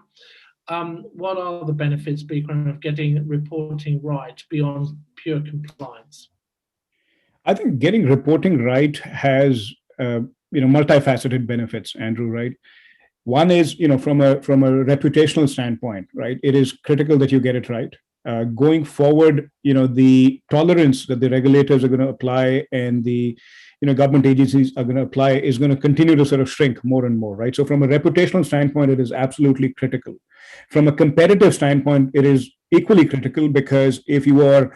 What are the benefits, Bikram, of getting reporting right beyond pure compliance? I think getting reporting right has multifaceted benefits, Andrew, right? One is, from a reputational standpoint, right? It is critical that you get it right. Going forward, the tolerance that the regulators are going to apply and the government agencies are going to apply is going to continue to sort of shrink more and more, right? So from a reputational standpoint, it is absolutely critical. From a competitive standpoint, it is equally critical, because if you are,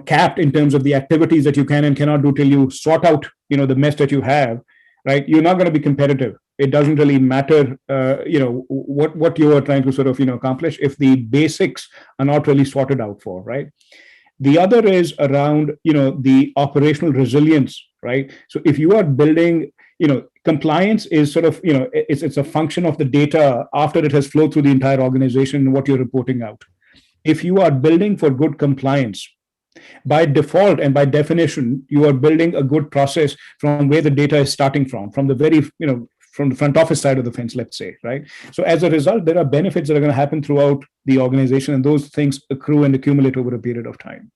capped in terms of the activities that you can and cannot do till you sort out, the mess that you have, right? You're not going to be competitive. It doesn't really matter, what you are trying to sort of, accomplish if the basics are not really sorted out for, right? The other is around, the operational resilience, right? So if you are building, compliance is sort of, it's a function of the data after it has flowed through the entire organization and what you're reporting out. If you are building for good compliance, by default and by definition, you are building a good process from where the data is starting from the very, the front office side of the fence, let's say, right? So as a result, there are benefits that are going to happen throughout the organization, and those things accrue and accumulate over a period of time.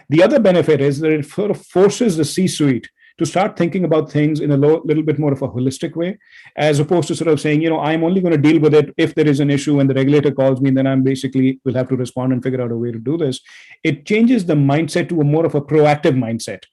The other benefit is that it sort of forces the C-suite to start thinking about things in a little bit more of a holistic way, as opposed to sort of saying, I'm only going to deal with it if there is an issue and the regulator calls me, and then I'm basically will have to respond and figure out a way to do this. It changes the mindset to a more of a proactive mindset.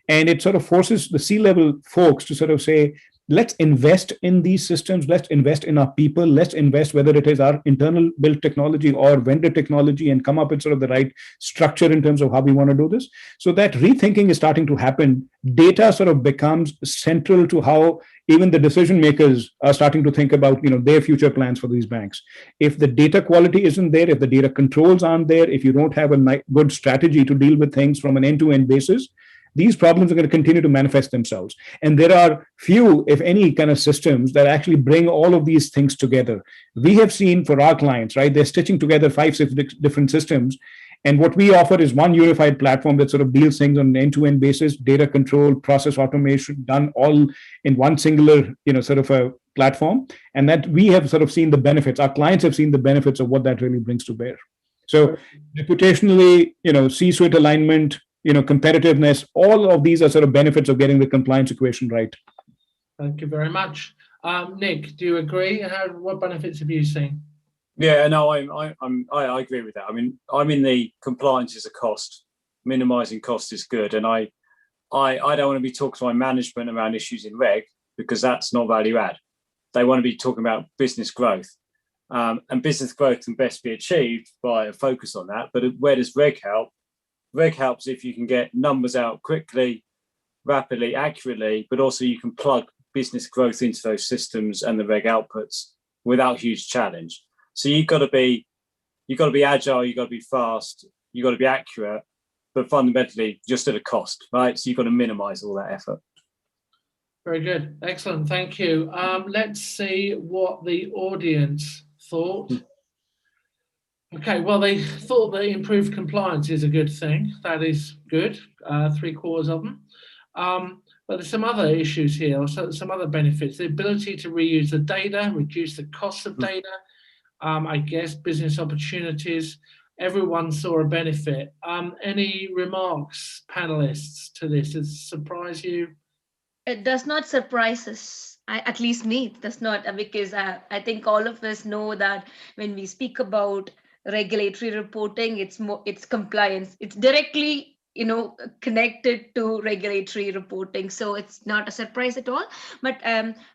And it sort of forces the C-level folks to sort of say, let's invest in these systems, let's invest in our people, let's invest whether it is our internal built technology or vendor technology, and come up with sort of the right structure in terms of how we want to do this. So that rethinking is starting to happen. Data sort of becomes central to how even the decision makers are starting to think about their future plans for these banks. If the data quality isn't there, if the data controls aren't there, if you don't have a good strategy to deal with things from an end-to-end basis, these problems are going to continue to manifest themselves. And there are few, if any, kind of systems that actually bring all of these things together. We have seen for our clients, right, they're stitching together 5-6 different systems. And what we offer is one unified platform that sort of deals things on an end-to-end basis, data control, process automation, done all in one singular, sort of a platform. And that we have sort of seen the benefits. Our clients have seen the benefits of what that really brings to bear. So reputationally, C-suite alignment, competitiveness, all of these are sort of benefits of getting the compliance equation right. Thank you very much. Nick, do you agree? What benefits have you seen? Yeah, no, I agree with that. I mean, I'm in the compliance is a cost. Minimizing cost is good. And I don't want to be talking to my management around issues in reg, because that's not value add. They want to be talking about business growth. And business growth can best be achieved by a focus on that. But where does reg help? Reg helps if you can get numbers out quickly, rapidly, accurately, but also you can plug business growth into those systems and the reg outputs without huge challenge. So you've got to be agile, you've got to be fast, you've got to be accurate, but fundamentally just at a cost, right? So you've got to minimize all that effort. Very good. Excellent. Thank you. Let's see what the audience thought. Okay, well, they thought that improved compliance is a good thing. That is good, 3/4 of them. But there's some other issues here, so some other benefits. The ability to reuse the data, reduce the cost of data, I guess business opportunities. Everyone saw a benefit. Any remarks, panelists, to this? Does it surprise you? It does not surprise us. At least me, it does not, because I think all of us know that when we speak about regulatory reporting, it's compliance. It's directly connected to regulatory reporting, so it's not a surprise at all. But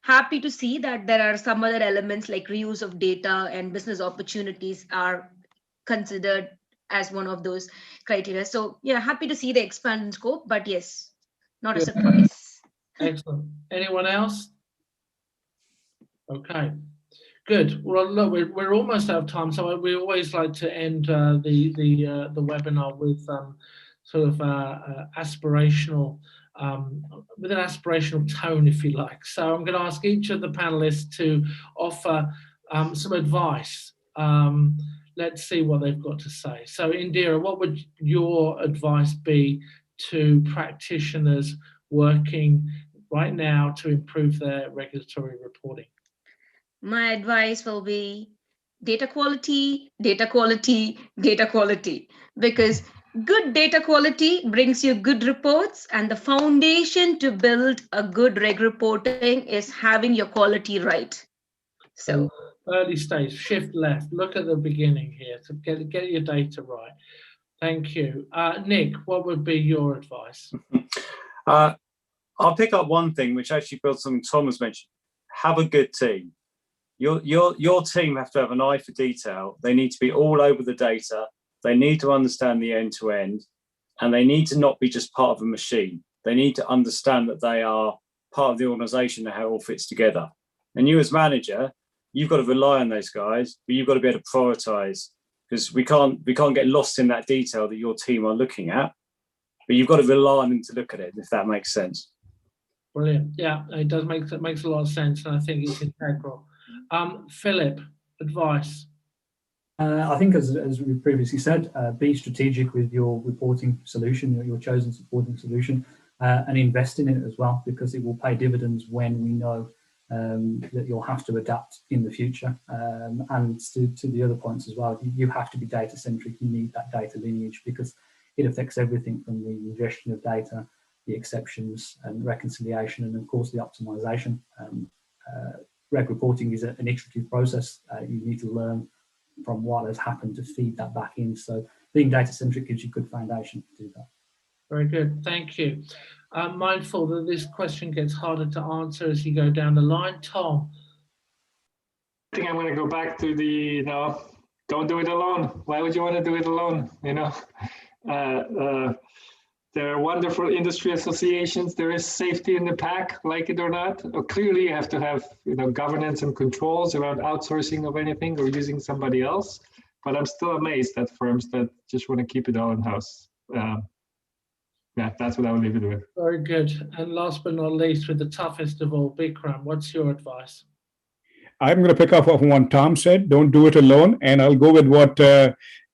happy to see that there are some other elements like reuse of data and business opportunities are considered as one of those criteria. So yeah, happy to see the expanded scope, but yes, not a surprise. Excellent. Anyone else? Okay, good. Well, look, we're almost out of time, so we always like to end the webinar with sort of aspirational, with an aspirational tone, if you like. So I'm going to ask each of the panelists to offer some advice. Let's see what they've got to say. So Indira, what would your advice be to practitioners working right now to improve their regulatory reporting? My advice will be data quality, data quality, data quality, because good data quality brings you good reports, and the foundation to build a good reg reporting is having your quality right. So early stage, shift left, look at the beginning here to get your data right. Thank you. Nick, what would be your advice? I'll pick up one thing which actually builds something Thomas mentioned. Have a good team. Your team have to have an eye for detail. They need to be all over the data. They need to understand the end-to-end, and they need to not be just part of a machine. They need to understand that they are part of the organization and how it all fits together. And you as manager, you've got to rely on those guys, but you've got to be able to prioritize, because we can't get lost in that detail that your team are looking at, but you've got to rely on them to look at it, if that makes sense. Brilliant. Yeah, it does makes a lot of sense, and I think it's integral. Philip, advice? I think, as we previously said, be strategic with your reporting solution, your chosen reporting solution, and invest in it as well, because it will pay dividends when we know that you'll have to adapt in the future. And to the other points as well, you have to be data centric. You need that data lineage because it affects everything from the ingestion of data, the exceptions and reconciliation, and of course the optimization. Reg reporting is an iterative process. You need to learn from what has happened to feed that back in. So being data centric gives you a good foundation to do that. Very good, thank you. I'm mindful that this question gets harder to answer as you go down the line. Tom. I think I'm going to go back to the, don't do it alone. Why would you want to do it alone? There are wonderful industry associations. There is safety in the pack, like it or not. Clearly, you have to have governance and controls around outsourcing of anything or using somebody else. But I'm still amazed at firms that just want to keep it all in house. Yeah, that's what I would leave it with. Very good. And last but not least, with the toughest of all, Bikram, what's your advice? I'm going to pick up on what Tom said. Don't do it alone, and I'll go with what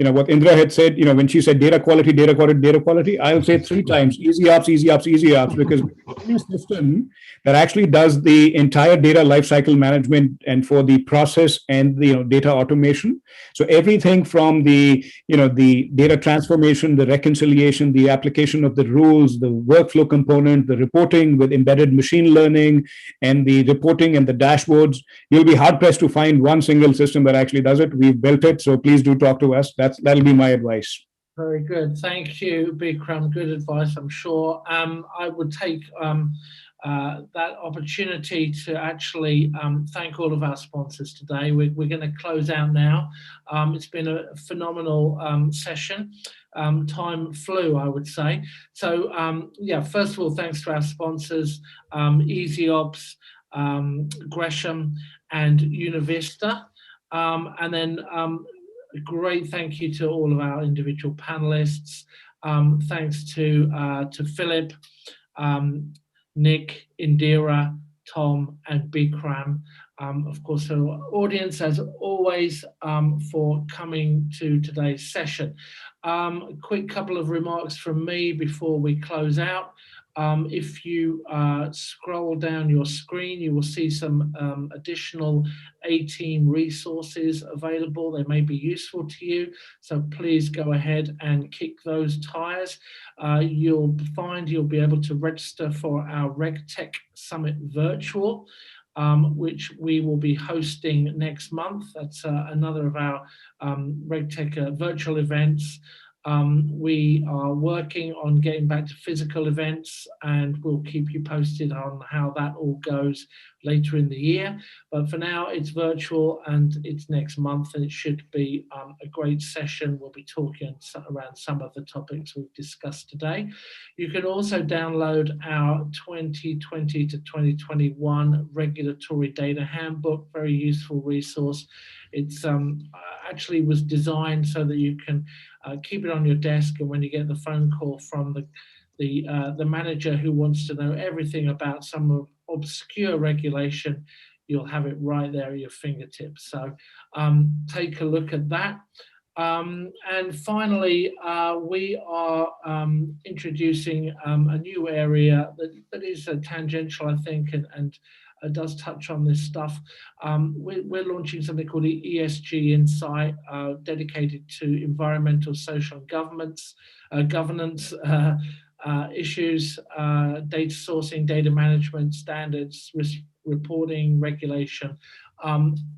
what Indra had said. When she said data quality, data quality, data quality. I'll say 3 times: easy ops, easy ops, easy ops, because any system that actually does the entire data lifecycle management and for the process and the data automation. So everything from the the data transformation, the reconciliation, the application of the rules, the workflow component, the reporting with embedded machine learning, and the reporting and the dashboards. You'll be hard pressed to find one single system that actually does it. We've built it, so please do talk to us. That'll be my advice. Very good, thank you, Bikram. Good advice, I'm sure. I would take that opportunity to actually thank all of our sponsors today. We're going to close out now. It's been a phenomenal session. Time flew, I would say. So yeah, first of all, thanks to our sponsors, EasyOps, Gresham, and Univista. And then a great thank you to all of our individual panelists. Thanks to Philip, Nick, Indira, Tom, and Bikram. Of course, our audience, as always, for coming to today's session. A quick couple of remarks from me before we close out. If you scroll down your screen, you will see some additional A-team resources available. They may be useful to you, so please go ahead and kick those tires. You'll find you'll be able to register for our RegTech Summit Virtual, which we will be hosting next month. That's another of our RegTech virtual events. We are working on getting back to physical events, and we'll keep you posted on how that all goes later in the year. But for now, it's virtual and it's next month, and it should be a great session. We'll be talking around some of the topics we've discussed today. You can also download our 2020 to 2021 Regulatory Data Handbook, very useful resource. It's actually was designed so that you can keep it on your desk, and when you get the phone call from the manager who wants to know everything about some obscure regulation, you'll have it right there at your fingertips. So take a look at that. And finally, we are introducing a new area that is tangential, I think, and does touch on this stuff. We're launching something called the ESG Insight, dedicated to environmental, social, and governance issues, data sourcing, data management, standards, risk reporting, regulation.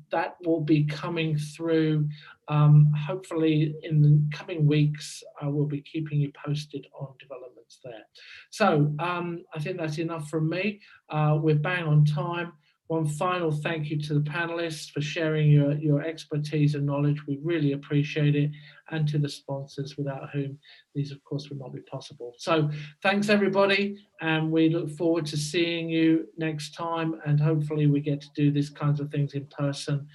That will be coming through hopefully in the coming weeks. We'll be keeping you posted on developments there. So I think that's enough from me. We're bang on time. One final thank you to the panelists for sharing your expertise and knowledge. We really appreciate it. And to the sponsors, without whom these, of course, would not be possible. So thanks, everybody. And we look forward to seeing you next time. And hopefully we get to do these kinds of things in person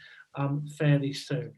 fairly soon.